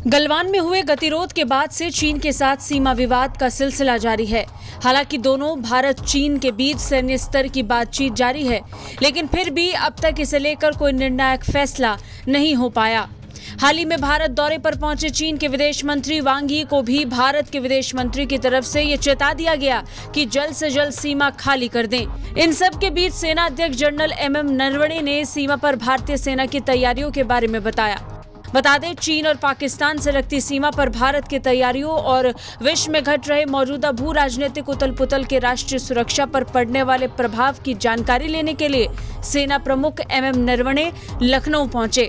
गलवान में हुए गतिरोध के बाद से चीन के साथ सीमा विवाद का सिलसिला जारी है। हालांकि दोनों भारत चीन के बीच सैन्य स्तर की बातचीत जारी है, लेकिन फिर भी अब तक इसे लेकर कोई निर्णायक फैसला नहीं हो पाया। हाल ही में भारत दौरे पर पहुंचे चीन के विदेश मंत्री वांग यी को भी भारत के विदेश मंत्री की तरफ से ये चेता दिया गया कि जल्द से जल्द सीमा खाली कर दें। इन सब के बीच सेना अध्यक्ष जनरल एमएम नरवणे ने सीमा पर भारतीय सेना की तैयारियों के बारे में बताया। बता दें, चीन और पाकिस्तान से लगती सीमा पर भारत की तैयारियों और विश्व में घट रहे मौजूदा भू राजनीतिक उथल पुथल के राष्ट्रीय सुरक्षा पर पड़ने वाले प्रभाव की जानकारी लेने के लिए सेना प्रमुख एमएम नरवणे लखनऊ पहुंचे।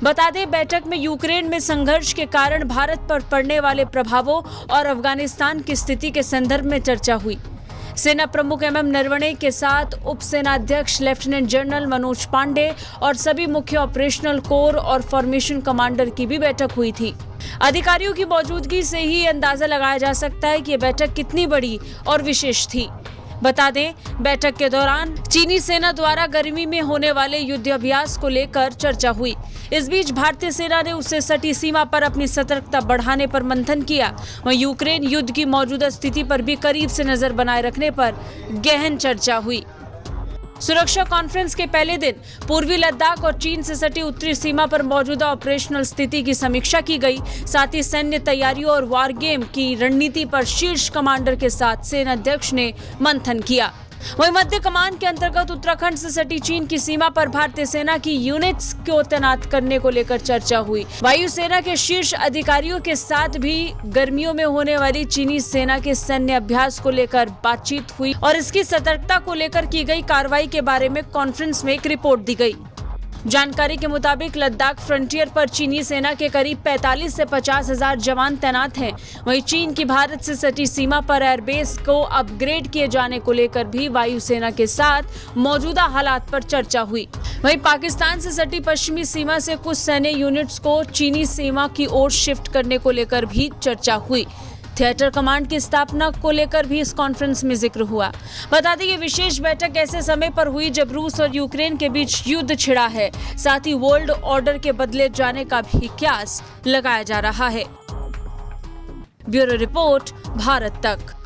बता दें, बैठक में यूक्रेन में संघर्ष के कारण भारत पर पड़ने वाले प्रभावों और अफगानिस्तान की स्थिति के संदर्भ में चर्चा हुई। सेना प्रमुख एमएम नरवणे के साथ उप सेनाध्यक्ष लेफ्टिनेंट जनरल मनोज पांडे और सभी मुख्य ऑपरेशनल कोर और फॉर्मेशन कमांडर की भी बैठक हुई थी। अधिकारियों की मौजूदगी से ही अंदाजा लगाया जा सकता है कि यह बैठक कितनी बड़ी और विशेष थी। बता दें, बैठक के दौरान चीनी सेना द्वारा गर्मी में होने वाले युद्धाभ्यास को लेकर चर्चा हुई। इस बीच भारतीय सेना ने उससे सटी सीमा पर अपनी सतर्कता बढ़ाने पर मंथन किया। वहीं यूक्रेन युद्ध की मौजूदा स्थिति पर भी करीब से नजर बनाए रखने पर गहन चर्चा हुई। सुरक्षा कॉन्फ्रेंस के पहले दिन पूर्वी लद्दाख और चीन से सटी उत्तरी सीमा पर मौजूदा ऑपरेशनल स्थिति की समीक्षा की गई। साथ ही सैन्य तैयारियों और वार गेम की रणनीति पर शीर्ष कमांडर के साथ सेना अध्यक्ष ने मंथन किया। वहीं मध्य कमान के अंतर्गत उत्तराखंड से सटी चीन की सीमा पर भारतीय सेना की यूनिट्स को तैनात करने को लेकर चर्चा हुई। वायुसेना के शीर्ष अधिकारियों के साथ भी गर्मियों में होने वाली चीनी सेना के सैन्य अभ्यास को लेकर बातचीत हुई और इसकी सतर्कता को लेकर की गई कार्रवाई के बारे में कॉन्फ्रेंस में एक रिपोर्ट दी गई। जानकारी के मुताबिक लद्दाख फ्रंटियर पर चीनी सेना के करीब 45 से 50 हजार जवान तैनात हैं। वहीं चीन की भारत से सटी सीमा पर एयरबेस को अपग्रेड किए जाने को लेकर भी वायुसेना के साथ मौजूदा हालात पर चर्चा हुई। वहीं पाकिस्तान से सटी पश्चिमी सीमा से कुछ सैन्य यूनिट्स को चीनी सीमा की ओर शिफ्ट करने को लेकर भी चर्चा हुई। थिएटर कमांड की स्थापना को लेकर भी इस कॉन्फ्रेंस में जिक्र हुआ। बता दें, ये विशेष बैठक ऐसे समय पर हुई जब रूस और यूक्रेन के बीच युद्ध छिड़ा है। साथ ही वर्ल्ड ऑर्डर के बदले जाने का भी कयास लगाया जा रहा है। ब्यूरो रिपोर्ट, भारत तक।